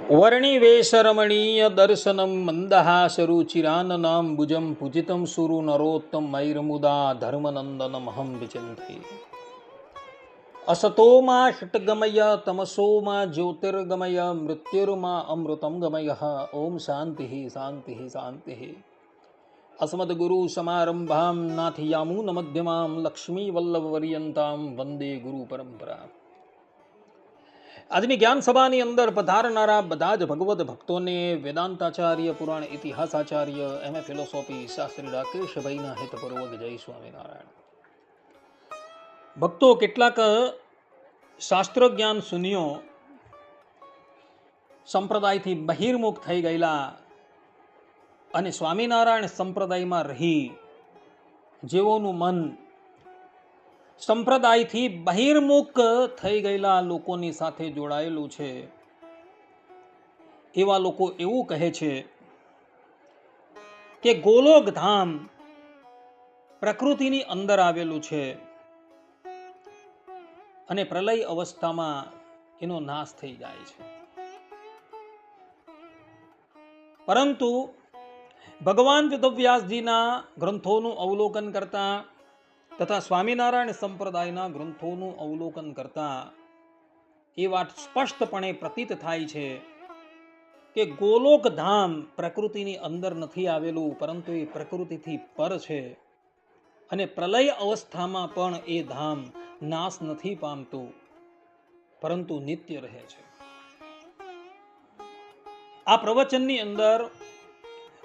वर्णिवेशरमणीय दर्शनं मन्दहासरुचिराननां भुजं पूजितं सुरु नरोत्तम मैर्मुदा धर्मनन्दनमहं विचिन्ते। असतो मा षट्गमय तमसो मा ज्योतिर्गमय मृत्युर्मा अमृतं गमयः। ओम शान्तिः शान्तिः शान्तिः। अस्मद्गुरुसमारम्भां नाथयामुनमध्यमां लक्ष्मीवल्लभपर्यन्तां वन्दे गुरुपरम्परा। આજની જ્ઞાન સભાની અંદર પધારનારા બધા જ ભગવદ ભક્તોને વેદાંતાચાર્ય પુરાણ ઇતિહાસાચાર્ય એમએ ફિલોસોફી શાસ્ત્રી રાકેશભાઈના હિતપૂર્વક જય સ્વામિનારાયણ. ભક્તો, કેટલાક શાસ્ત્ર જ્ઞાન શૂન્યો સંપ્રદાયથી બહિર્મુખ થઈ ગયેલા અને સ્વામિનારાયણ સંપ્રદાયમાં રહી જેઓનું મન સંપ્રદાયથી બહિર્મુખ થઈ ગયેલા લોકોની સાથે જોડાયેલું છે, એવા લોકો એવું કહે છે કે ગોલોક ધામ પ્રકૃતિની અંદર આવેલું છે અને પ્રલય અવસ્થામાં એનો નાશ થઈ જાય છે. પરંતુ ભગવાન વેદવ્યાસજીના ગ્રંથોનું અવલોકન કરતા તથા સ્વામિનારાયણ સંપ્રદાયના ગ્રંથોનું અવલોકન કરતા એ વાત સ્પષ્ટપણે પ્રતીત થાય છે કે ગોલોક ધામ પ્રકૃતિની અંદર નથી આવેલું, પરંતુ એ પ્રકૃતિથી પર છે અને પ્રલય અવસ્થામાં પણ એ ધામ નાશ નથી પામતું, પરંતુ નિત્ય રહે છે. આ પ્રવચનની અંદર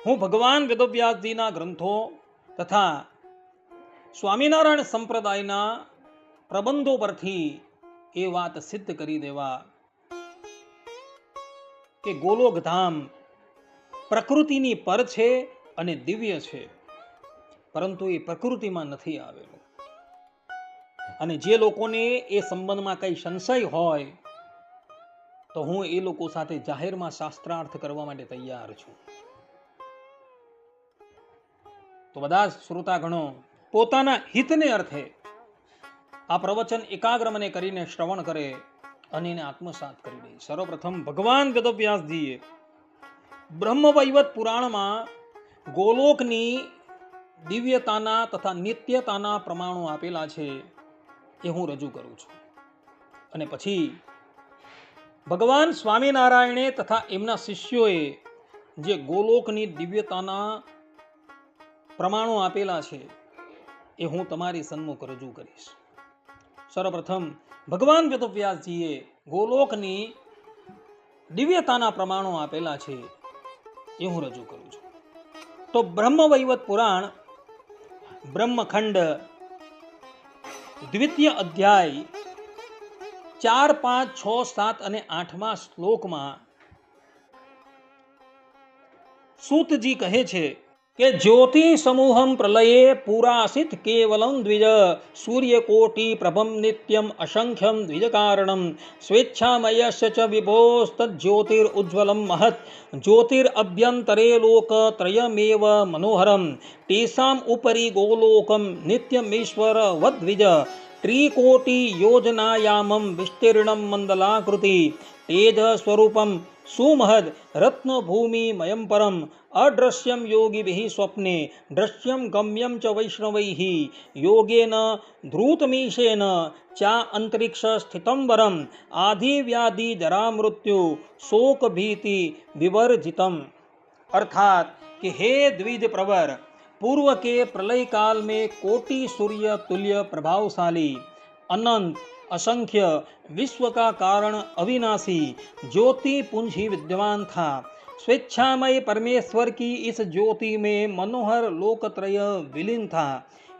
હું ભગવાન વેદવ્યાસજીના ગ્રંથો તથા સ્વામિનારાયણ સંપ્રદાયના પ્રબંધો પરથી એ વાત સિદ્ધ કરી દેવા કે ગોલોક ધામ પ્રકૃતિની પર છે અને દિવ્ય છે, પરંતુ એ પ્રકૃતિમાં નથી આવેલું. અને જે લોકોને એ સંબંધમાં કઈ સંશય હોય તો હું એ લોકો સાથે જાહેરમાં શાસ્ત્રાર્થ કરવા માટે તૈયાર છું. તો બધા શ્રોતાગણો પોતાના હિતને અર્થે આ પ્રવચન એકાગ્ર મને કરીને શ્રવણ કરે અને એને આત્મસાત કરી દે. સર્વપ્રથમ ભગવાન વેદવ્યાસજીએ બ્રહ્મવૈવત પુરાણમાં ગોલોકની દિવ્યતાના તથા નિત્યતાના પ્રમાણો આપેલા છે, એ હું રજૂ કરું છું. અને પછી ભગવાન સ્વામિનારાયણે તથા એમના શિષ્યોએ જે ગોલોકની દિવ્યતાના પ્રમાણો આપેલા છે એ હું તમારી સન્મુખ રજૂ કરીશ. સર્વપ્રથમ ભગવાન વેદવ્યાસજીએ ગોલોકની દિવ્યતાના પ્રમાણો આપેલા છે એ હું રજૂ કરું છું. તો બ્રહ્મવૈવત પુરાણ બ્રહ્મખંડ દ્વિતીય અધ્યાય 4, 5, 6, 7 અને 8મા શ્લોકમાં સૂતજી કહે છે કે જ્યોતિ સમૂહમ પ્રલયે પુરાસિત કેવલમ દ્વિજ સૂર્યકોટિ પ્રભમ નિત્યમ અસંખ્યમ દ્વિજ કારણમ સ્વેચ્છામયસ્ય ચ વિભોસ્તદ જ્યોતિર ઉજ્જવલમ મહત જ્યોતિર અભ્યંતરે લોક ત્રયમેવ મનોહરમ તેષામ ઉપરી ગોલોકમ નિત્યમીશ્વર વદ્વિજ ત્રિકોટિ યોજનાયામમ વિસ્તીર્ણમ મંડલાકૃતિ તેજ સ્વરૂપમ સુમહદ રત્નભૂમિમયં પરમ અદ્રશ્યમ યોગિભિઃ સ્વપ્ને દ્રશ્યમ ગમ્યમ ચ વૈષ્ણવૈઃ યોગેન ધૃતમીશેન ચા અંતરિક્ષ સ્થિતમ વરમ આધિવ્યાધિ જરા મૃત્યુ શોક ભીતિ વિવર્જિતમ. अर्थात कि हे द्विज प्रवर, पूर्व के प्रलय काल में कोटि सूर्य तुल्य प्रभावशाली अनंत असंख्य विश्व का कारण अविनाशी ज्योति पुंज ही विद्यमान था. स्वेच्छामय परमेश्वर की इस ज्योति में मनोहर लोकत्रय विलीन था.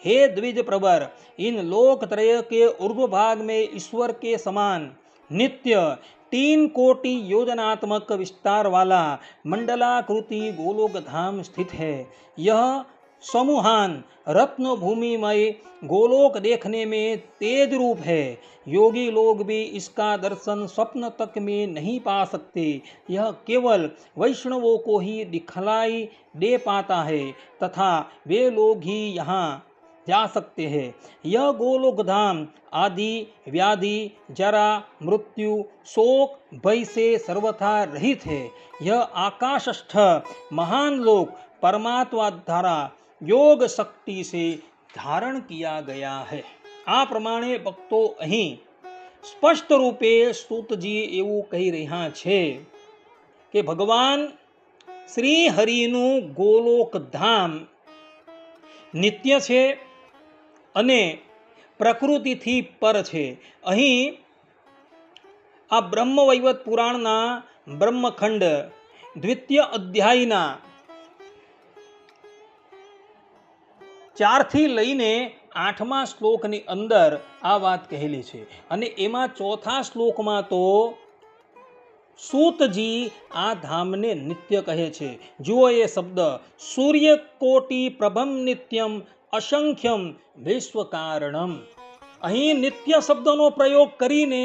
हे द्विज प्रवर, इन लोकत्रय के ऊर्ध्व भाग में ईश्वर के समान नित्य 3 कोटि योजनात्मक विस्तार वाला मंडलाकृति गोलोक धाम स्थित है. यह समूहान रत्न भूमिमय गोलोक देखने में तेज रूप है. योगी लोग भी इसका दर्शन स्वप्न तक में नहीं पा सकते. यह केवल वैष्णवों को ही दिखलाई दे पाता है तथा वे लोग ही यहाँ जा सकते हैं। यह गोलोक धाम आदि व्याधि जरा मृत्यु शोक भय से सर्वथा रहित है। यह आकाशस्थ महान लोक परमात्मा द्वारा योग शक्ति से धारण किया गया है। आ प्रमाणे भक्तो અહીં સ્પષ્ટ રૂપે સૂતજી એવું કહી રહ્યા છે કે ભગવાન શ્રી હરિનું ગોલોક ધામ નિત્ય છે અને પ્રકૃતિથી પર છે. અહીં આ બ્રહ્મવૈવત પુરાણના બ્રહ્મખંડ દ્વિતીય અધ્યાયના 4 થી લઈને 8મા શ્લોકની અંદર આ વાત કહેલી છે અને એમાં 4થા શ્લોકમાં તો સૂતજી આ ધામને નિત્ય કહે છે. જુઓ એ શબ્દ સૂર્યકોટિ પ્રભમ નિત્યમ અસંખ્યમ વિશ્વકારણમ. અહીં નિત્ય શબ્દનો પ્રયોગ કરીને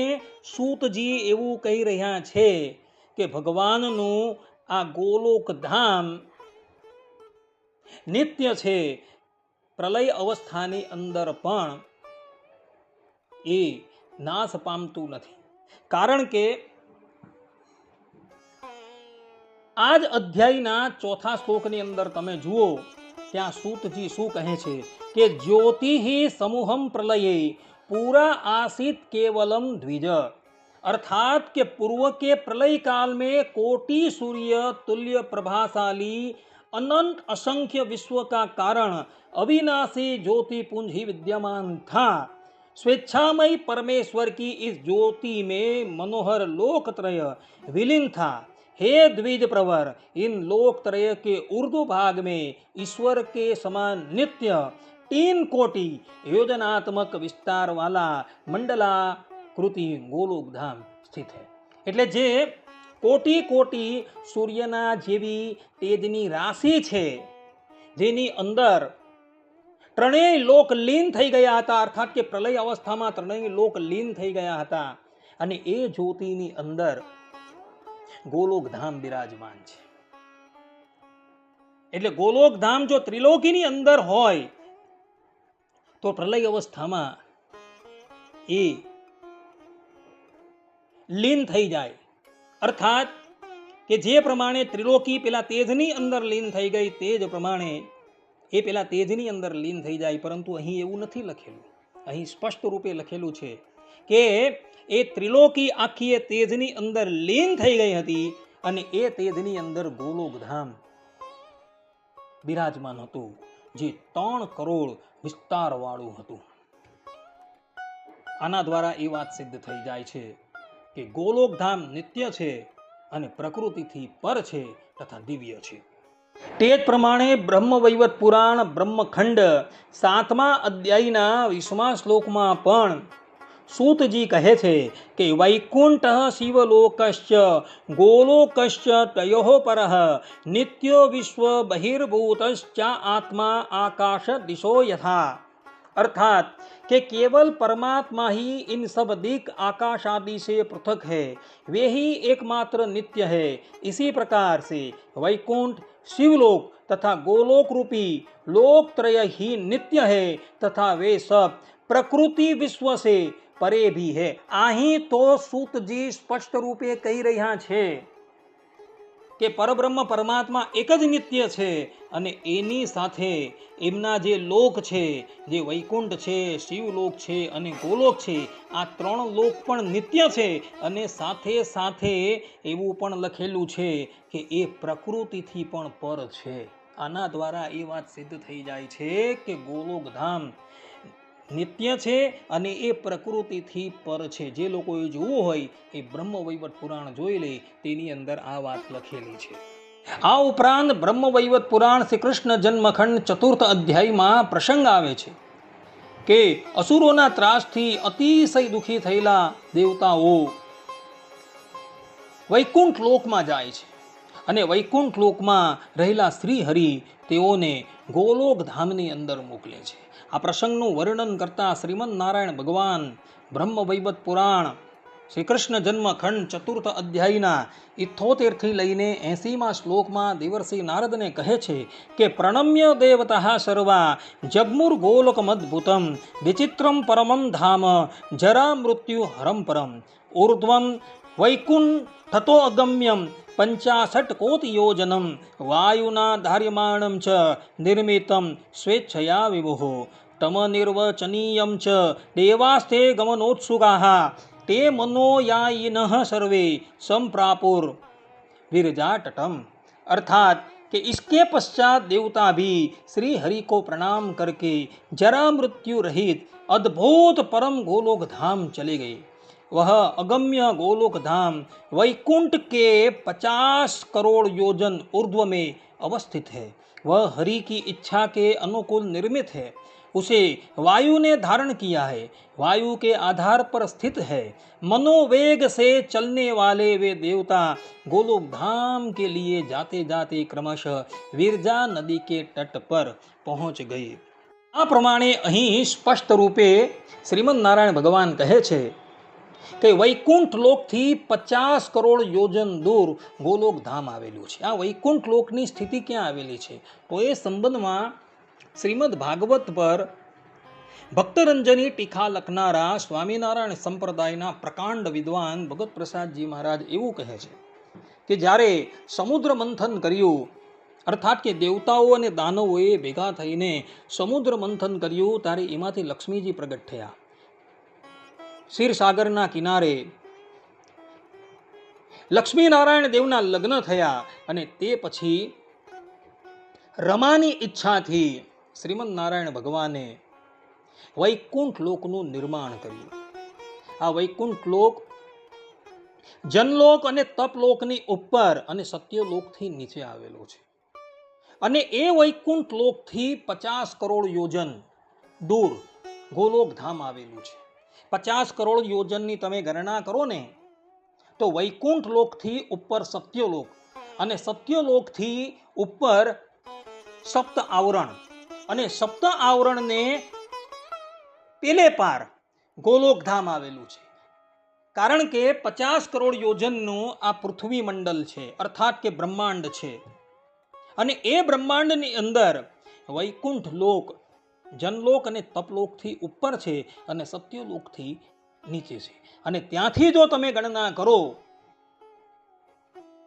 સૂતજી એવું કહી રહ્યા છે કે ભગવાનનું આ ગોલોક ધામ નિત્ય છે. પ્રલય અવસ્થાની અંદર પણ એ નાશ પામતું નથી. કારણ કે આ જ અધ્યાયના 4થા શ્લોકની અંદર તમે જુઓ ત્યાં સૂતજી શું કહે છે કે જ્યોતિ સમૂહમ પ્રલયે पूरा आसित केवलम द्विज. अर्थात के पूर्व के प्रलय काल में कोटि सूर्य तुल्य प्रभाशाली अनंत असंख्य विश्व का कारण अविनाशी ज्योति पुंज ही विद्यमान था. स्वेच्छामय परमेश्वर की इस ज्योति में मनोहर लोकत्रय विलीन था. हे द्विज प्रवर, इन लोकत्रय के ऊर्ध्व भाग में ईश्वर के समान नित्य 3 कोटि योजनात्मक विस्तार वाला मंडलाकृति गोलोक धाम स्थित है. એટલે જે કોટી કોટી સૂર્યના જેવી તેજની રાશિ છે જેની અંદર ત્રણેય લોક લીન થઈ ગયા હતા. અર્થાત કે પ્રલય અવસ્થામાં ત્રણેય લોક લીન થઈ ગયા હતા અને એ જ્યોતિની અંદર ગોલોક ધામ બિરાજમાન છે. એટલે ગોલોક ધામ જો ત્રિલોકીની અંદર હોય તો પ્રલય અવસ્થામાં એ લીન થઈ જાય. અર્થાત કે જે પ્રમાણે ત્રિલોકી પેલા તેજની અંદર લીન થઈ ગઈ તે જ પ્રમાણે એ પેલા તેજની અંદર લીન થઈ જાય. પરંતુ અહીં એવું નથી લખેલું. અહીં સ્પષ્ટ રૂપે લખેલું છે કે એ ત્રિલોકી આખી એ તેજની અંદર લીન થઈ ગઈ હતી અને એ તેજની અંદર ગોલોક ધામ બિરાજમાન હતું જે 3 કરોડ વિસ્તાર વાળું હતું. આના દ્વારા એ વાત સિદ્ધ થઈ જાય છે કે ગોલોક ધામ નિત્ય છે અને પ્રકૃતિથી પર છે તથા દિવ્ય છે. તે જ પ્રમાણે બ્રહ્મવૈવત પુરાણ બ્રહ્મખંડ 7મા અધ્યાયના 20મા શ્લોકમાં પણ सूतजी कहे छे कि वैकुंठ शिवलोकश्च गोलोकश्च तयोः परः नित्यो विश्व बहिर्भूतश्च आत्मा आकाश दिशो यथा. अर्थात कि केवल परमात्मा ही इन सब दिक आकाश आदि से पृथक है, वे ही एकमात्र नित्य है. इसी प्रकार से वैकुंठ शिवलोक तथा गोलोक रूपी लोकत्रय ही नित्य है तथा वे सब प्रकृति विश्व से परे भी है. અહીં તો સૂતજી સ્પષ્ટ રૂપે કહી રહ્યા છે કે પરબ્રહ્મ પરમાત્મા એક જ નિત્ય છે અને એની સાથે એમના જે લોક છે, જે વૈકુંઠ છે, શિવલોક છે અને ગોલોક છે, આ 3 લોક પણ નિત્ય છે અને સાથે સાથે એવું પણ લખેલું છે કે એ પ્રકૃતિથી પણ પર છે. આના દ્વારા એ વાત સિદ્ધ થઈ જાય છે કે ગોલોક ધામ નિત્ય છે અને એ પ્રકૃતિથી પર છે. જે લોકોએ જોવું હોય એ બ્રહ્મવૈવત પુરાણ જોઈ લે, તેની અંદર આ વાત લખેલી છે. આ ઉપરાંત બ્રહ્મવૈવત પુરાણ શ્રી કૃષ્ણ જન્મખંડ 4th અધ્યાયમાં પ્રસંગ આવે છે કે અસુરોના ત્રાસથી અતિશય દુઃખી થયેલા દેવતાઓ વૈકુંઠ લોકમાં જાય છે અને વૈકુંઠ લોકમાં રહેલા શ્રી હરિ તેઓને ગોલોક ધામની અંદર મોકલે છે. આ પ્રસંગનું વર્ણન કરતા શ્રીમદ નારાયણ ભગવાન બ્રહ્મવૈવત પુરાણ શ્રી કૃષ્ણ જન્મ ખંડ ચતુર્થ અધ્યાયના 78 થી લઈને 80માં શ્લોકમાં દેવર્ષિ નારદને કહે છે કે પ્રણમ્ય દેવતા સર્વા જગ્મુર ગોલોકમદ્ભુતમ વિચિત્રમ પરમમ ધામ જરા મૃત્યુ હરમ પરમ ઊર્ધ્વમ વૈકુંઠતો અગમ્યમ 65 કોટિ યોજનમ વાયુના ધાર્યમાણમ ચ નિર્મિતમ સ્વેચ્છયા વિભુઃ તમ નિર્વચનીયમ ચ દેવાસ્તે ગમનોત્સુકાઃ તે मनोयायिनः सर्वे संप्रापुर विरजाटटम। अर्थात कि इसके पश्चात देवता भी श्री हरि को प्रणाम करके जरा मृत्यु रहित अद्भुत परम गोलोक धाम चले गए। वह अगम्य गोलोक धाम वैकुंठ के 50 करोड़ योजन ऊर्ध्व में अवस्थित है। वह हरि की इच्छा के अनुकूल निर्मित है। उसे वायु ने धारण किया है, वायु के आधार पर स्थित है। मनोवेग से चलने वाले वे देवता गोलोक धाम के लिए जाते जाते क्रमशः विरजा नदी के तट पर पहुंच गए। आ प्रमाणे અહીં સ્પષ્ટ રૂપે શ્રીમદ નારાયણ ભગવાન કહે છે કે વૈકુંઠ લોકથી 50 કરોડ યોજન દૂર ગોલોક ધામ આવેલું છે। આ વૈકુંઠ લોકની સ્થિતિ ક્યાં આવેલી છે તો એ સંબંધમાં શ્રીમદ ભાગવત પર ભક્તરંજની ટીકા લખનારા સ્વામિનારાયણ સંપ્રદાયના પ્રકાંડ વિદ્વાન ભગત પ્રસાદજી મહારાજ એવું કહે છે કે જ્યારે સમુદ્ર મંથન કર્યું, અર્થાત કે દેવતાઓ અને દાનવોએ ભેગા થઈને સમુદ્ર મંથન કર્યું, ત્યારે એમાંથી લક્ષ્મીજી પ્રગટ થયા। ક્ષીરસાગરના કિનારે લક્ષ્મીનારાયણ દેવના લગ્ન થયા અને તે પછી રમાની ઈચ્છાથી શ્રીમદ નારાયણ ભગવાને વૈકુંઠ લોકનું નિર્માણ કર્યું। આ વૈકુંઠ લોક જનલોક અને તપલોકની ઉપર અને સત્યલોકથી નીચે આવેલો છે અને એ વૈકુંઠ લોકથી 50 કરોડ યોજન દૂર ગોલોક ધામ આવેલું છે। 50 કરોડ યોજનની તમે ગણના કરો ને તો વૈકુંઠ લોકથી ઉપર સત્યલોક અને સત્યલોકથી ઉપર સપ્ત આવરણ અને સપ્ત આવરણને પેલે પાર ગોલોક ધામ આવેલું છે। કારણ કે 50 કરોડ યોજનનું આ પૃથ્વી મંડળ છે, અર્થાત કે બ્રહ્માંડ છે અને એ બ્રહ્માંડની અંદર વૈકુંઠ લોક જનલોક અને તપલોકથી ઉપર છે અને સત્યલોકથી નીચે છે અને ત્યાંથી જો તમે ગણના કરો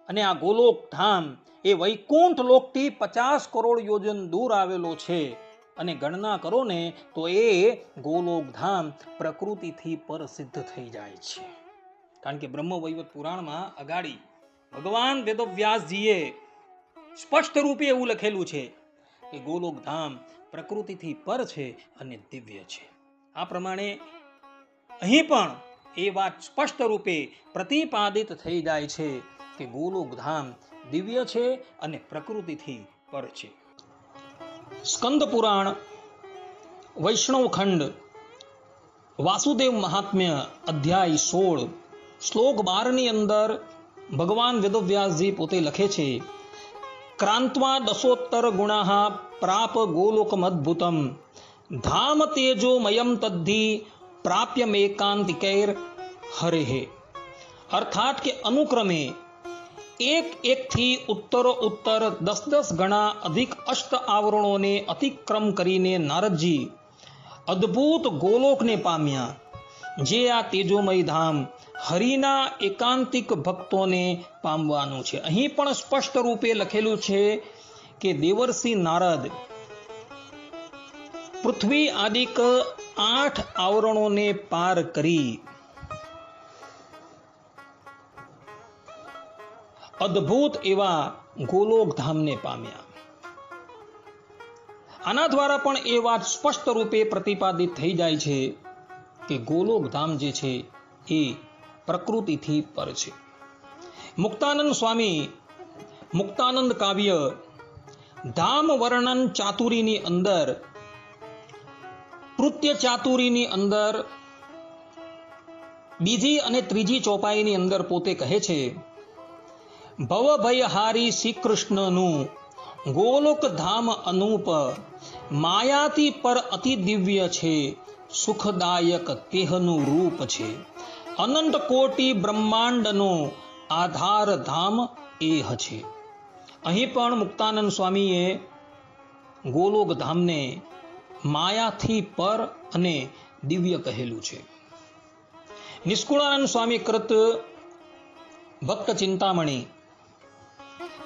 અને આ ગોલોક ધામ એ વૈકુંઠ લોકથી 50 કરોડ યોજન દૂર આવેલો છે અને ગણના કરો ને તો એ ગોલોક ધામ પ્રકૃતિથી પર સિદ્ધ થઈ જાય છે। કારણ કે બ્રહ્મ વૈવત પુરાણમાં અગાડી ભગવાન વેદવ્યાસજીએ સ્પષ્ટ રૂપે એવું લખેલું છે કે ગોલોક ધામ પ્રકૃતિથી પર છે અને દિવ્ય છે। આ પ્રમાણે અહીં પણ એ વાત સ્પષ્ટ રૂપે પ્રતિપાદિત થઈ જાય છે કે ગોલોક ધામ દિવ્ય છે અને પ્રકૃતિથી પર છે। સ્કંદ પુરાણ વૈષ્ણવ ખંડ વાસુદેવ મહાત્મ્ય અધ્યાય 16 શ્લોક 12 ની અંદર ભગવાન વેદવ્યાસજી પોતે લખે છે ક્રાંત્વા દશોત્તર ગુણાઃ પ્રાપ ગોલોકમદ્ભુતમ ધામ તેજોમયમ તદ્ધિ પ્રાપ્યમેકાંતિકૈર હરેઃ। અર્થાત કે અનુક્રમે એક થી ઉત્તર 10 ગણા અધિક અષ્ટ આવરણોને અતિક્રમ કરીને નારદજી અદ્ભુત ગોલોકને પામ્યા, જે આ તેજોમય ધામ હરિના એકાંતિક ભક્તોને પામવાનું છે। અહીં પણ સ્પષ્ટ રૂપે લખેલું છે કે દેવર્ષિ નારદ પૃથ્વી આદિક 8 આવરણોને પાર કરી અદ્ભુત એવા ગોલોક ધામને પામ્યા। આના દ્વારા પણ એ વાત સ્પષ્ટ રૂપે પ્રતિપાદિત થઈ જાય છે કે ગોલોક ધામ જે છે એ પ્રકૃતિથી પર છે। મુક્તાનંદ સ્વામી મુક્તાનંદ કાવ્ય ધામ વર્ણન ચાતુરીની અંદર કૃત્ય ચાતુરીની અંદર બીજી અને ત્રીજી ચોપાઈની અંદર પોતે કહે છે ભવભયહારી શ્રી કૃષ્ણનું ગોલોક ધામ અનુપ માયાતી પર અતિ દિવ્ય છે, સુખદાયક તેહનું રૂપ છે। અનંત કોટી બ્રહ્માંડનો આધાર ધામ એ છે. અહીં પણ મુક્તાનંદ સ્વામીએ ગોલોક ધામને માયાથી પર અને દિવ્ય કહેલું છે. નિષ્કુળાનંદ સ્વામી કૃત ભક્ત ચિંતામણી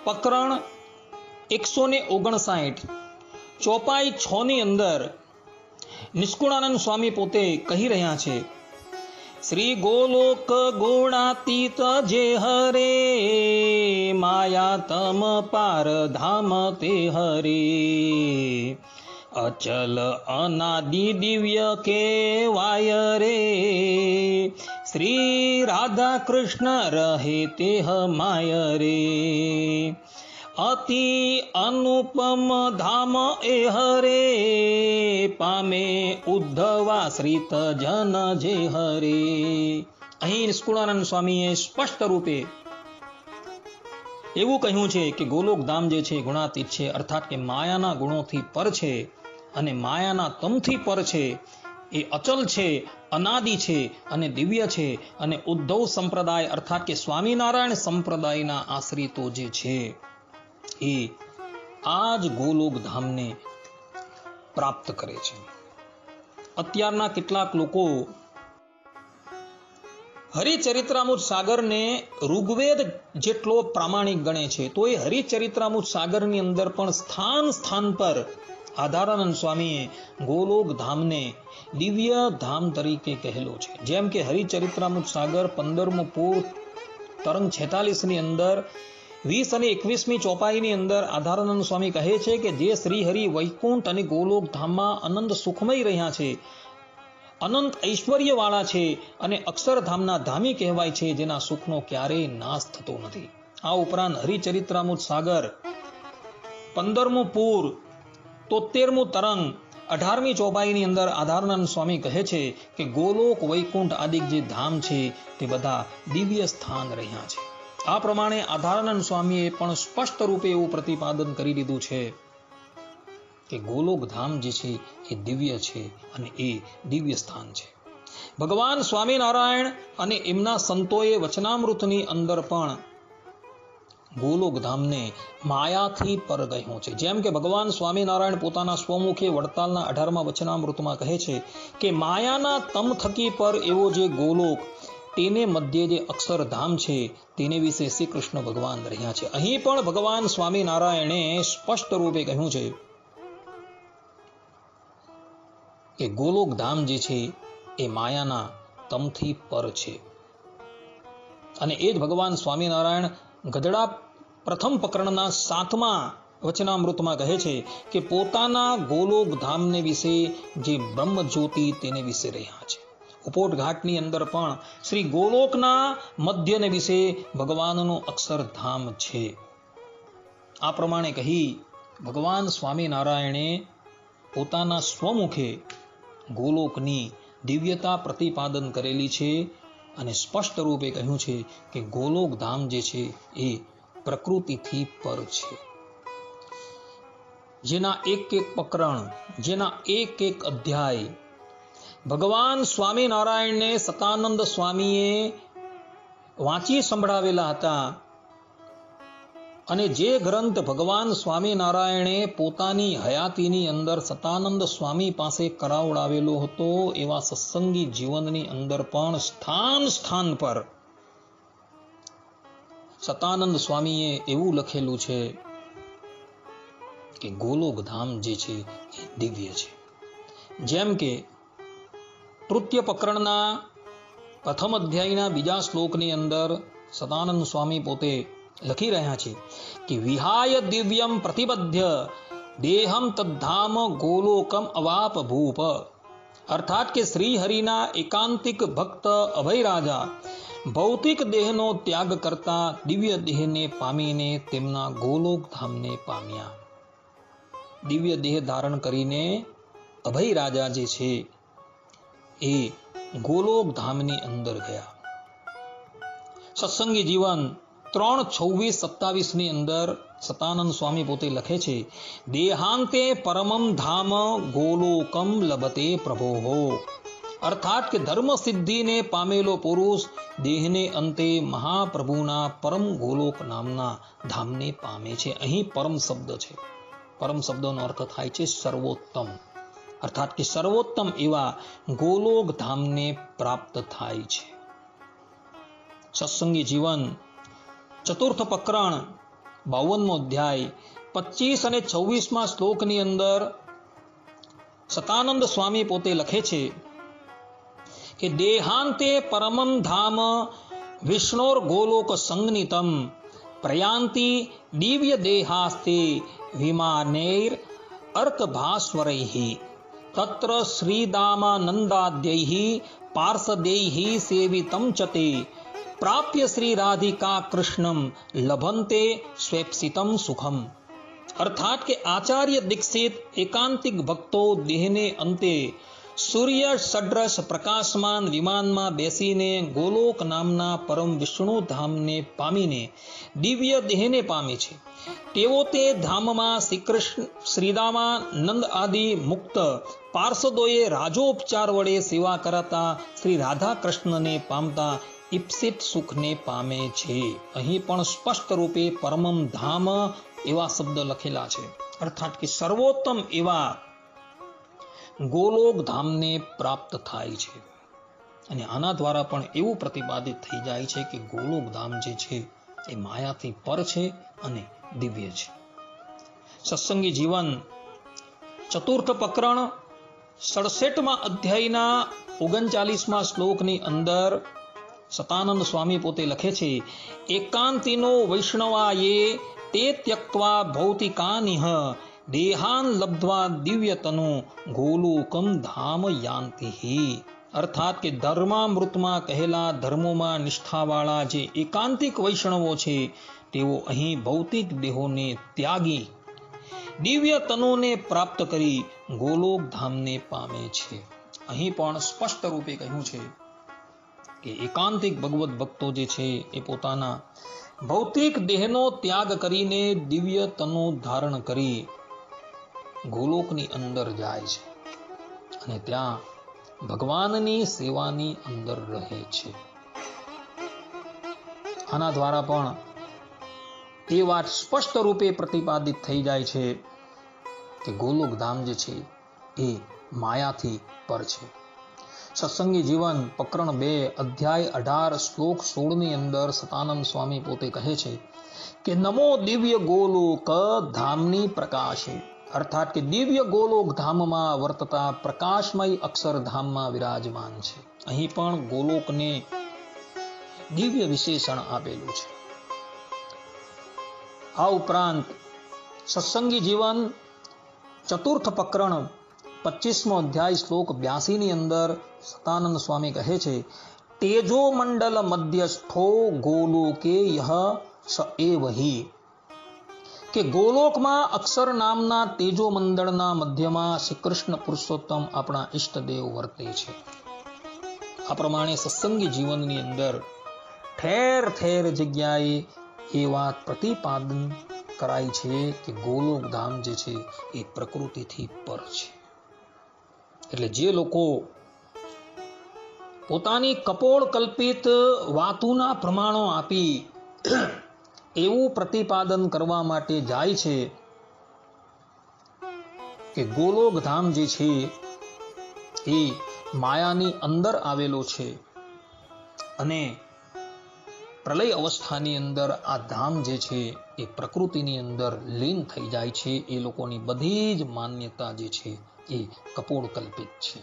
પ્રકરણ 159 ચોપાઈ 6 ની અંદર નિષ્કુળાનંદ સ્વામી પોતે કહી રહ્યા છે, શ્રી ગોલોક ગુણાતીત જે હરે, માયા તમ પાર ધામ તે હરે, અચલ અનાદિ દિવ્ય કેવાય રે, શ્રી રાધા કૃષ્ણ રહે તે માય રે, અતિ અનુપમ ધામ એ હરે, પામે ઉદ્ધવાશ્રિત જન જે હરે. અહીં નિષ્કુળાનંદ સ્વામીએ સ્પષ્ટ રૂપે એવું કહ્યું છે કે ગોલોક ધામ જે છે ગુણાતીત છે, અર્થાત કે માયાના ગુણોથી પર છે અને માયાના તમથી પર છે. એ અચલ છે, અનાદિ છે અને દિવ્ય છે. અને ઉદ્ધવ સંપ્રદાય અર્થાત કે સ્વામિનારાયણ સંપ્રદાયના આશ્રિતો જે છે એ આ જ ગોલોક ધામને પ્રાપ્ત કરે છે. અત્યારના કેટલાક લોકો હરિચરિત્રામૃત સાગરને ઋગ્વેદ જેટલો પ્રામાણિક ગણે છે, તો એ હરિચરિત્રામૃત સાગરની અંદર પણ સ્થાન સ્થાન પર આધારાનંદ સ્વામીએ ગોલોક ધામને દિવ્ય ધામ તરીકે કહેલો છે. જેમ કે હરિચરિત્રામૃત સાગર 15મો પૂર તરંગ 46 ની અંદર 20 અને 21મી ચોપાઈની અંદર આધારાનંદ સ્વામી કહે છે કે જે શ્રી હરિ વૈકુંઠ અને ગોલોક ધામમાં અનંત સુખમય રહ્યા છે, અનંત ઐશ્વર્યવાળા છે અને અક્ષરધામના ધામી કહેવાય છે, જેના સુખનો ક્યારેય નાશ થતો નથી. આ ઉપરાંત હરિચરિત્રામૃત સાગર 15મું પૂર 73મું તરંગ 18મી ચોપાઈની અંદર આધારાનંદ સ્વામી કહે છે કે ગોલોક વૈકુંઠ આદિ જે ધામ છે તે બધા દિવ્ય સ્થાન રહ્યા છે. આ પ્રમાણે આધારાનંદ સ્વામીએ પણ સ્પષ્ટ રૂપે એવું પ્રતિપાદન કરી દીધું છે કે ગોલોક ધામ જે છે એ દિવ્ય છે અને એ દિવ્ય સ્થાન છે. ભગવાન સ્વામિનારાયણ અને એમના સંતોએ વચનામૃતની અંદર પણ ગોલોક ધામને માયાથી પર કહ્યું છે. જેમ કે ભગવાન સ્વામિનારાયણ પોતાના સ્વમુખે વડતાલના 18મા વચનામૃતમાં કહે છે કે માયાના તમ થકી પર એવો જે ગોલોક, તેને મધ્ય જે અક્ષરધામ છે તેને વિશે શ્રી કૃષ્ણ ભગવાન રહ્યા છે. અહીં પણ ભગવાન સ્વામિનારાયણે સ્પષ્ટ રૂપે કહ્યું છે કે ગોલોક ધામ જે છે એ માયાના તમથી પર છે. અને એ જ ભગવાન સ્વામિનારાયણ ગધડા પ્રથમ પ્રકરણના 7મા વચનામૃતમાં કહે છે કે પોતાના ગોલોક ધામને વિશે જે બ્રહ્મ જ્યોતિ તેને વિશે રહ્યા છે. ઉપોટ ઘાટની અંદર પણ શ્રી ગોલોકના મધ્યને વિશે ભગવાનનો અક્ષરધામ છે. આ પ્રમાણે કહી ભગવાન સ્વામિનારાયણે પોતાના સ્વમુખે ગોલોકની દિવ્યતા પ્રતિપાદન કરેલી છે અને સ્પષ્ટ રૂપે કહ્યું છે કે ગોલોક ધામ જે છે એ પ્રકૃતિથી પર છે. જેના એક એક પ્રકરણ, જેના એક એક અધ્યાય ભગવાન સ્વામિનારાયણને સતાનંદ સ્વામીએ વાંચી સંભળાવેલા હતા અને જે ગ્રંથ ભગવાન સ્વામિનારાયણે પોતાની હયાતીની અંદર સતાનંદ સ્વામી પાસે કરાવડાવેલો હતો, એવા સત્સંગી જીવનની અંદર પણ સ્થાન સ્થાન પર સતાનંદ સ્વામીએ એવું લખેલું છે કે ગોલોક ધામ જે છે એ દિવ્ય છે. જેમ કે તૃતીય પ્રકરણના પ્રથમ અધ્યાયના 2જા શ્લોકની અંદર સતાનંદ સ્વામી પોતે લખી રહ્યા છે કે વિહાય દિવ્યમ પ્રતિબદ્ધ દેહમ તદ્ધામ ગોલોકમ અવાપ ભૂપ. અર્થાત કે શ્રી હરિના એકાંતિક ભક્ત અભય રાજા ભૌતિક દેહનો ત્યાગ કરતા દિવ્ય દેહને પામીને તેમના ગોલોક ધામને પામ્યા. દિવ્ય દેહ ધારણ કરીને અભય રાજા જે છે એ ગોલોક ધામની અંદર ગયા. સત્સંગી જીવન 3:26-27 ની અંદર સતાનંદ સ્વામી પોતે લખે છે દેહાંતે પરમમ ધામ ગોલોકમ લભતે પ્રભોહો. અર્થાત કે ધર્મ સિદ્ધિને પામેલો પુરુષ દેહને અંતે મહાપ્રભુના પરમ ગોલોક નામના ધામને પામે છે. અહીં પરમ શબ્દ છે. પરમ શબ્દનો અર્થ થાય છે સર્વોત્તમ, અર્થાત કે સર્વોત્તમ એવા ગોલોક ધામને પ્રાપ્ત થાય છે. સત્સંગી જીવન ચતુર્થ પ્રકરણ 52મો અધ્યાય 25 અને 26મા શ્લોકની અંદર સતાનંદ સ્વામી પોતે લખે છે કે દેહાંતે પરમમ ધામ વિષ્ણોર ગોલોક સંગનિતમ પ્રયાંતિ દિવ્ય દેહાસ્તે વિમાનૈર અર્કભાસ્વરૈઃ તત્ર શ્રીદામાનંદાદ્યૈઃ પાર્ષદૈઃ સેવિતમ ચ તે પ્રાપ્ય શ્રી રાધિકા કૃષ્ણમ લભંતે સ્વેપ્સિતમ સુખમ. અર્થાત કે આચાર્ય દીક્ષિત એકાંતિક ભક્તો દેહને અંતે સૂર્ય સડ્રસ પ્રકાશમાન વિમાનમાં બેસીને ગોલોક નામના પરમ વિષ્ણુ ધામને પામીને દિવ્ય દેહને પામે છે. તેઓ તે ધામમાં શ્રીદામાનંદ આદિ મુક્ત પાર્ષદોએ રાજોપચાર વડે સેવા કરાતા શ્રી રાધા કૃષ્ણને પામતા ઈપ્સિત સુખને પામે છે. અહીં પણ સ્પષ્ટ રૂપે પરમમ ધામ એવા શબ્દ લખેલા છે, અર્થાત કે સર્વોત્તમ એવા ગોલોક ધામને પ્રાપ્ત થાય છે. અને આના દ્વારા પણ એવું પ્રતિપાદિત થઈ જાય છે કે ગોલોક ધામ જે છે એ માયાથી પર છે અને દિવ્ય છે. સત્સંગી જીવન ચતુર્થ પ્રકરણ 67મા અધ્યાયના 39મા શ્લોકની અંદર સતાનંદ સ્વામી પોતે લખે છે એકાંતિનો વૈષ્ણવાયે તે ત્યક્ત્વા ભૌતિકાનિહ દેહાન લબ્ધ્વા દિવ્યતનો ગોલોકમ ધામ યાન્તિ. અર્થાત કે ધર્મામૃતમાં કહેલા ધર્મોમાં નિષ્ઠાવાળા જે એકાંતિક વૈષ્ણવો છે તેઓ અહીં ભૌતિક દેહોને ત્યાગી દિવ્ય તનોને પ્રાપ્ત કરી ગોલોક ધામને પામે છે. અહીં પણ સ્પષ્ટ રૂપે કહ્યું છે કે એકાંતિક ભગવત ભક્તો જે છે એ પોતાના ભૌતિક દેહનો ત્યાગ કરીને દિવ્ય તનો ધારણ કરી ગોલોકની અંદર જાય છે અને ત્યાં ભગવાનની સેવાની અંદર રહે છે. આના દ્વારા પણ એ વાત સ્પષ્ટ રૂપે પ્રતિપાદિત થઈ જાય છે કે ગોલોક ધામ જે છે એ માયાથી પર છે. સત્સંગી જીવન પ્રકરણ 2 અધ્યાય 18 શ્લોક 16 ની અંદર સતાનંદ સ્વામી પોતે કહે છે કે નમો દિવ્ય ગોલોક ધામની પ્રકાશે. અર્થાત કે દિવ્ય ગોલોક ધામમાં વર્તતા પ્રકાશમય અક્ષરધામમાં વિરાજમાન છે. અહીં પણ ગોલોકને દિવ્ય વિશેષણ આપેલું છે. આ ઉપરાંત સત્સંગી જીવન ચતુર્થ પ્રકરણ 25મો અધ્યાય શ્લોક 82 ની અંદર સતાનંદ સ્વામી કહે છે તેજો મંડલ મધ્યસ્થો ગોલોકે યહ સ એવહિ. કે ગોલોકમાં અક્ષર નામના તેજો મંડળના મધ્યમાં શ્રી કૃષ્ણ પુરુષોત્તમ આપણા ઈષ્ટદેવ વર્તે છે. આ પ્રમાણે સત્સંગી જીવનની અંદર ઠેર ઠેર જગ્યાએ એ વાત પ્રતિપાદન કરાય છે કે ગોલોક ધામ જે છે એ પ્રકૃતિથી પર છે. એટલે જે લોકો પોતાની કપોળ કલ્પિત વાતોના પ્રમાણો આપી એવું પ્રતિપાદન કરવા માટે જાય છે કે ગોલોક ધામ જે છે એ માયાની અંદર આવેલો છે અને પ્રલય અવસ્થાની અંદર આ ધામ જે છે એ પ્રકૃતિની અંદર લીન થઈ જાય છે. એ લોકોની બધી જ માન્યતા જે છે એ કપોળ કલ્પિત છે.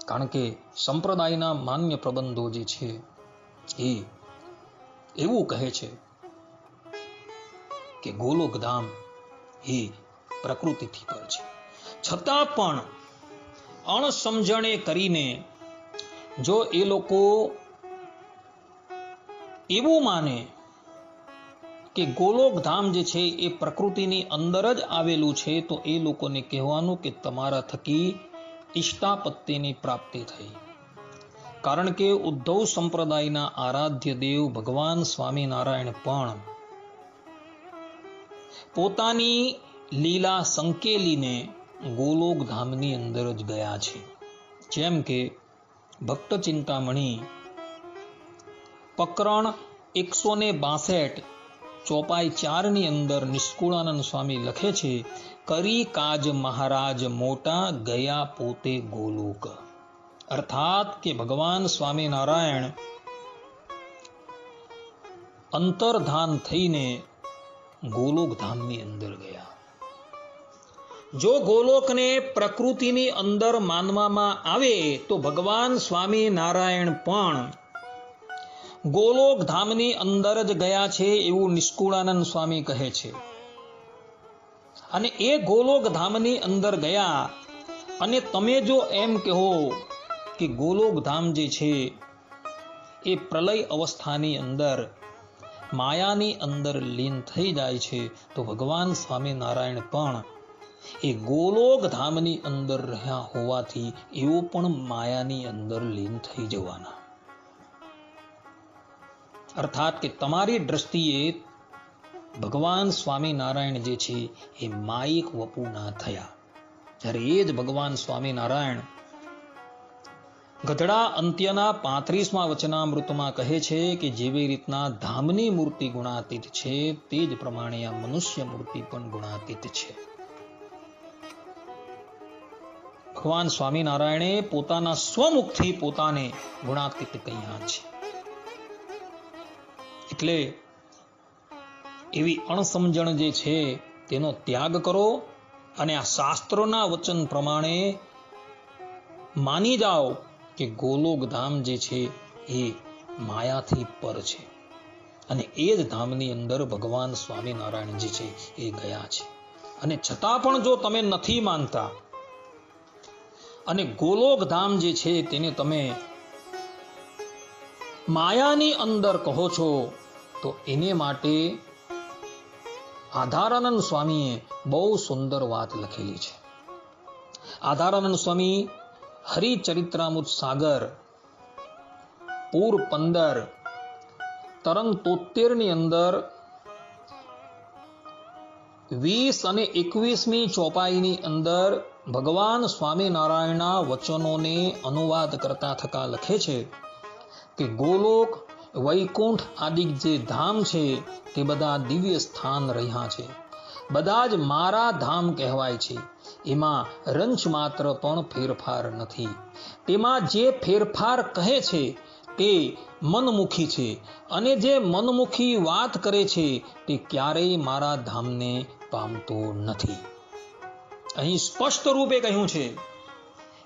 કારણ કે સંપ્રદાયના માન્ય પ્રબંધો જે છે એ એવું કહે છે કે ગોલોક ધામ એ પ્રકૃતિથી પર છે. છતાં પણ અણસમજણે કરીને જો એ લોકો એવું માને કે ગોલોક ધામ જે છે એ પ્રકૃતિની અંદર જ આવેલું છે તો એ લોકોને કહેવાનું કે તમારા થકી ઇષ્ટાપત્તિની પ્રાપ્તિ થઈ. કારણ કે ઉદ્ધવ સંપ્રદાયના આરાધ્ય દેવ ભગવાન સ્વામિનારાયણ પણ પોતાની લીલા સંકેલીને ગોલોક ધામની અંદર જ ગયા છે. જેમ કે ભક્ત ચિંતામણી પ્રકરણ 162 ચોપાઈ 4 ની અંદર નિષ્કુળાનંદ સ્વામી લખે છે, કરી કાજ મહારાજ મોટા ગયા પોતે ગોલોક. અર્થાત કે ભગવાન સ્વામિનારાયણ અંતર્ધાન થઈને ગોલોક ધામની અંદર ગયા. જો ગોલોકને પ્રકૃતિની અંદર માનવામાં આવે તો ભગવાન સ્વામિનારાયણ પણ ગોલોક ધામની અંદર જ ગયા છે એવું નિષ્કુળાનંદ સ્વામી કહે છે. અને એ ગોલોક ધામની અંદર ગયા અને તમે જો એમ કહો કે ગોલોક ધામ જે છે એ પ્રલય અવસ્થાની અંદર માયાની અંદર લીન થઈ જાય છે, તો ભગવાન સ્વામિનારાયણ પણ એ ગોલોક ધામની અંદર રહ્યા હોવાથી એઓ પણ માયાની અંદર લીન થઈ જવાના. અર્થાત કે તમારી દ્રષ્ટિએ ભગવાન સ્વામિનારાયણ જે છે એ માયિક વપુ ના થયા. જ્યારે એ જ ભગવાન સ્વામિનારાયણ ગધડા અંત્યના 35મા વચનામૃતમાં કહે છે કે જેવી રીતના ધામની મૂર્તિ ગુણાતીત છે તે જ પ્રમાણે આ મનુષ્ય મૂર્તિ પણ ગુણાતીત છે. ભગવાન સ્વામિનારાયણે પોતાના સ્વમુખથી પોતાને ગુણાતીત કહ્યા છે. એટલે એવી અણસમજણ જે છે તેનો ત્યાગ કરો અને આ શાસ્ત્રોના વચન પ્રમાણે માની જાઓ કે ગોલોક ધામ જે છે એ માયાથી પર છે અને એ જ ધામની અંદર ભગવાન સ્વામિનારાયણ જે છે એ ગયા છે. અને છતાં પણ જો તમે નથી માનતા અને ગોલોક ધામ જે છે તેને તમે માયાની અંદર કહો છો, તો એને માટે આધારાનંદ સ્વામીએ બહુ સુંદર વાત લખેલી છે. આધારાનંદ સ્વામી હરિચરિત્રામૃત સાગર પૂર 15 તરંગ 73 ની અંદર 20 અને 21મી ચોપાઈની અંદર ભગવાન સ્વામિનારાયણના વચનોને અનુવાદ કરતા થકા લખે છે કે ગોલોક, વૈકુંઠ આદિ જે ધામ છે તે બધા દિવ્ય સ્થાન રહ્યા છે, બધા જ મારા ધામ કહેવાય છે. એમાં રંચ માત્ર પણ ફેરફાર નથી. તેમાં જે ફેરફાર કહે છે તે મનમુખી છે અને જે મનમુખી વાત કરે છે તે ક્યારેય મારા ધામને પામતો નથી. અહીં સ્પષ્ટ રૂપે કહ્યું છે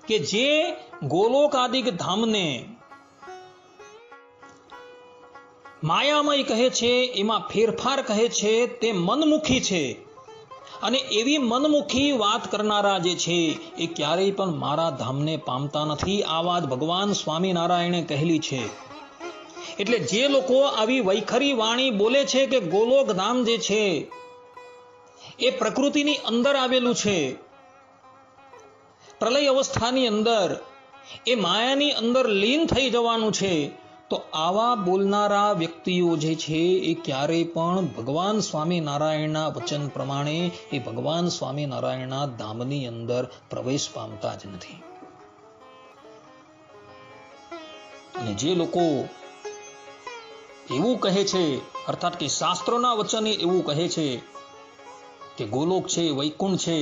કે જે ગોલોકાદિક ધામને માયામય કહે છે, એમાં ફેરફાર કહે છે, તે મનમુખી છે અને એવી મનમુખી વાત કરનારા જે છે એ ક્યારેય પણ મારા ધામને પામતા નથી. આ વાત ભગવાન સ્વામિનારાયણે કહેલી છે. એટલે જે લોકો આવી વૈખરી વાણી બોલે છે કે ગોલોક ધામ જે છે એ પ્રકૃતિની અંદર આવેલું છે, પ્રલય અવસ્થાની અંદર એ માયાની અંદર લીન થઈ જવાનું છે, તો આવા બોલનારા વ્યક્તિઓ જે છે એ ક્યારેય પણ ભગવાન સ્વામિનારાયણના વચન પ્રમાણે એ ભગવાન સ્વામિનારાયણના ધામની અંદર પ્રવેશ પામતા જ નથી. અને જે લોકો એવું કહે છે, અર્થાત કે શાસ્ત્રોના વચને એવું કહે છે કે ગોલોક છે, વૈકુંઠ છે,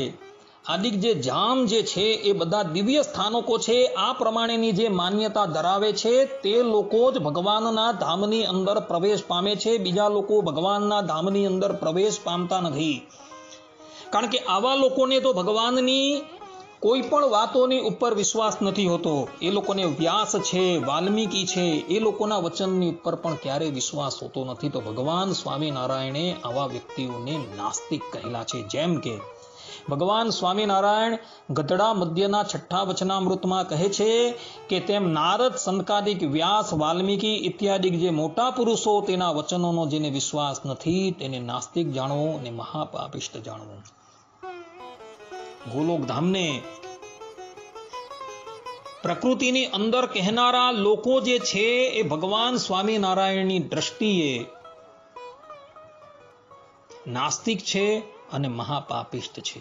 આદિક જે ધામ જે છે એ બધા દિવ્ય સ્થાનકો છે, આ પ્રમાણેની જે માન્યતા ધરાવે છે તે લોકો જ ભગવાનના ધામની અંદર પ્રવેશ પામે છે. બીજા લોકો ભગવાનના ધામની અંદર પ્રવેશ પામતા નથી. કારણ કે આવા લોકોને તો ભગવાનની કોઈ પણ વાતોની ઉપર વિશ્વાસ નથી હોતો. એ લોકોને વ્યાસ છે, વાલ્મીકી છે, એ લોકોના વચનની ઉપર પણ ક્યારેય વિશ્વાસ હોતો નથી. તો ભગવાન સ્વામિનારાયણે આવા વ્યક્તિઓને નાસ્તિક કહેલા છે. જેમ કે ભગવાન સ્વામિનારાયણ ગધડા મધ્યના 6 વચનામૃતમાં કહે છે કે તેમ નારદ, સંકાદિક, વ્યાસ, વાલ્મીકી ઇત્યાદિ જે મોટા પુરુષો તેના વચનોનો જેને વિશ્વાસ નથી તેને નાસ્તિક જાણવો અને મહાપાપિષ્ટ જાણવો. ગોલોક ધામને પ્રકૃતિની અંદર કહેનારા લોકો જે છે એ ભગવાન સ્વામિનારાયણની દ્રષ્ટિએ નાસ્તિક છે અને મહાપાપિષ્ટ છે.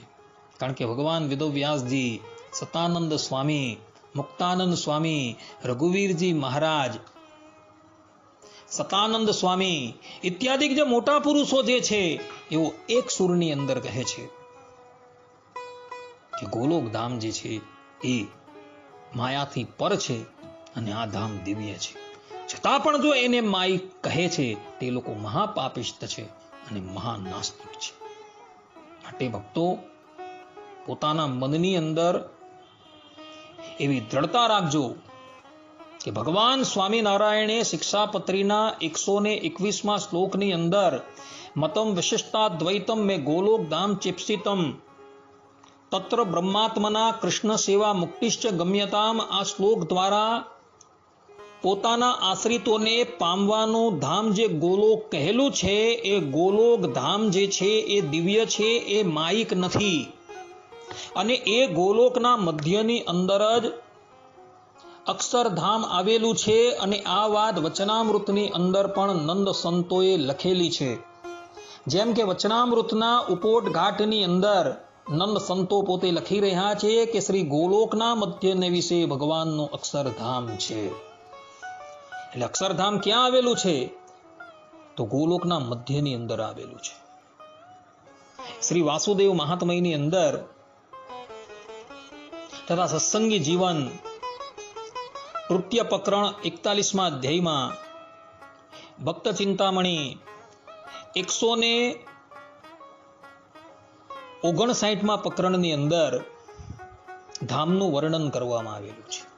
કારણ કે ભગવાન વેદવ્યાસજી, સતાનંદ સ્વામી, મુક્તાનંદ સ્વામી, રઘુવીરજી મહારાજ, સતાનંદ સ્વામી ઇત્યાદિ જે મોટા પુરુષો જે છે એવો એક સૂરની અંદર કહે છે કે ગોલોક ધામ જે છે એ માયાથી પર છે અને આ ધામ દિવ્ય છે. છતાં પણ જો એને માઈ કહે છે તે લોકો મહાપાપિષ્ટ છે અને મહાનાસ્તિક છે. માટે ભક્તો પોતાના મનની અંદર એવી દ્રઢતા રાખજો કે ભગવાન સ્વામિનારાયણે શિક્ષાપત્રીના 121મા શ્લોકની અંદર મતમ વિશિષ્ટાદ્વૈતમ મે ગોલોક ધામ ચેપ્સિતમ તત્ર બ્રહ્માત્મના કૃષ્ણ સેવા મુક્તિશ્ચ ગમ્યતામ આ શ્લોક દ્વારા પોતાના આશ્રિતોને પામવાનું ધામ જે ગોલોક કહેલું છે એ ગોલોક ધામ જે છે એ દિવ્ય છે, એ માયિક નથી. અને એ ગોલોકના મધ્યની અંદર જ અક્ષરધામ આવેલું છે. અને આ વાત વચનામૃતની અંદર પણ નંદ સંતોએ લખેલી છે. જેમ કે વચનામૃતના ઉપોટ ઘાટની અંદર નંદ સંતો પોતે લખી રહ્યા છે કે શ્રી ગોલોકના મધ્યને વિશે ભગવાનનું અક્ષરધામ છે. એટલે અક્ષરધામ ક્યાં આવેલું છે? તો ગોલોકના મધ્યની અંદર આવેલું છે. શ્રી વાસુદેવ મહાત્મયની અંદર તથા સત્સંગી જીવન તૃતીય પ્રકરણ 41મા અધ્યાયમાં ભક્ત ચિંતામણી 159મા પ્રકરણની અંદર ધામનું વર્ણન કરવામાં આવેલું છે.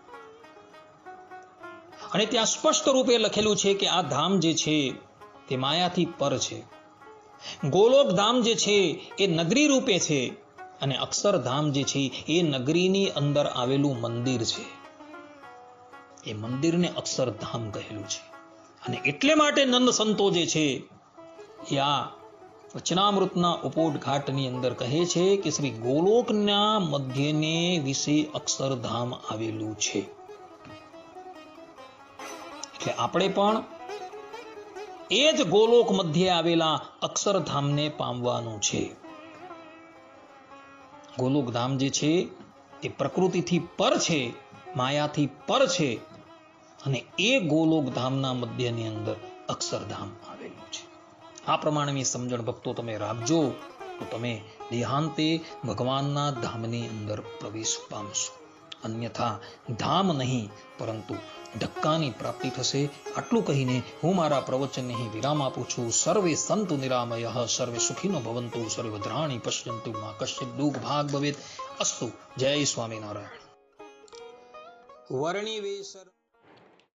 અને ત્યાં સ્પષ્ટ રૂપે લખેલું છે કે આ ધામ જે છે તે માયાથી પર છે. ગોલોક ધામ જે છે એ નગરી રૂપે છે અને અક્ષરધામ જે છે એ નગરીની અંદર આવેલું મંદિર છે. એ મંદિરને અક્ષરધામ કહેલું છે. અને એટલે માટે નંદ સંતો જે છે એ આ વચનામૃતના ઉપોટ ઘાટની અંદર કહે છે કે શ્રી ગોલોકના મધ્યને વિશે અક્ષરધામ આવેલું છે. એટલે આપણે પણ એ જ ગોલોક મધ્યે આવેલા અક્ષરધામને પામવાનું છે. ગોલોક ધામ જે છે એ પ્રકૃતિથી પર છે, માયાથી પર છે. અને એ ગોલોક ધામના મધ્યની અંદર અક્ષરધામ આવેલું છે. આ પ્રમાણેની સમજણ ભક્તો તમે રાખજો તો તમે દેહાંતે ભગવાનના ધામની અંદર પ્રવેશ પામશો. અન્યથા ધામ નહીં પરંતુ ધક્કાની પ્રાપ્તિ થશે. આટલું કહીને હું મારા પ્રવચનને અહીં વિરામ આપું છું. સર્વે સંતુ નિરામયઃ, સર્વે સુખીનો ભવંતુ, સર્વે ભદ્રાણિ પશ્યન્તુ, મા કશ્ચિત દુઃખ ભાગ ભવેત. અસ્તુ. જય સ્વામિનારાયણ. વર્ણિવેશર